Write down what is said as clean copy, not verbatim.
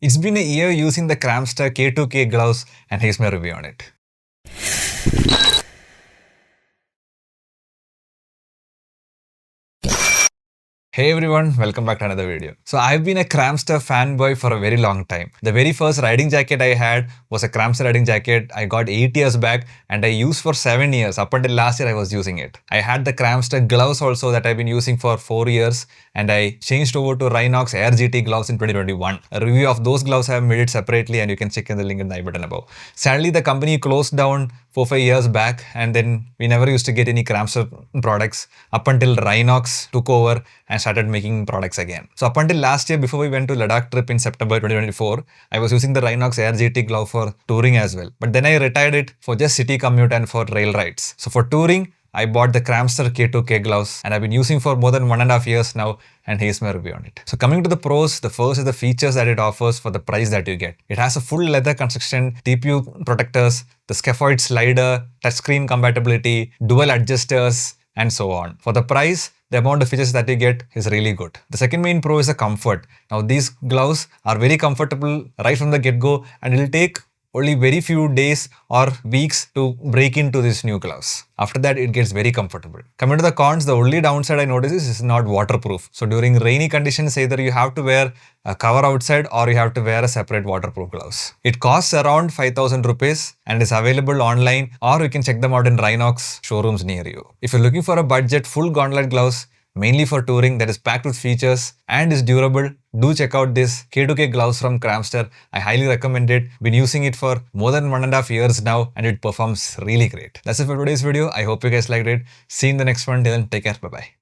It's been a year using the Cramster K2K gloves, and here's my review on it. Hey everyone, welcome back to another video. So I've been a Cramster fanboy for a very long time. The very first riding jacket I had was a Cramster riding jacket I got 8 years back and I used for 7 years. Up until last year I was using it. I had the Cramster gloves also that I've been using for 4 years and I changed over to Rhinox Air GT gloves in 2021. A review of those gloves I have made it separately and you can check in the link in the I button above. Sadly the company closed down 4-5 years back and then we never used to get any Cramster products up until Rhinox took over and started making products again. So up until last year, before we went to Ladakh trip in September 2024, I was using the Rhinox Air GT glove for touring as well. But then I retired it for just city commute and for rail rides. So for touring, I bought the Cramster K2K gloves and I've been using for more than 1.5 years now, and here's my review on it. So coming to the pros, the first is the features that it offers for the price that you get. It has a full leather construction, TPU protectors, the scaphoid slider, touchscreen compatibility, dual adjusters, and so on. For the price, the amount of features that you get is really good. The second main pro is the comfort. Now these gloves are very comfortable right from the get-go and it will take only very few days or weeks to break into these new gloves. After that, it gets very comfortable. Coming to the cons, the only downside I notice is it's not waterproof. So during rainy conditions, either you have to wear a cover outside or you have to wear a separate waterproof gloves. It costs around 5,000 rupees and is available online, or you can check them out in Rhinox showrooms near you. If you're looking for a budget full Gauntlet gloves, mainly for touring, that is packed with features and is durable, do check out this K2K gloves from Cramster. I highly recommend it. Been using it for more than 1.5 years now and it performs really great. That's it for today's video. I hope you guys liked it. See you in the next one. Till then, take care. Bye-bye.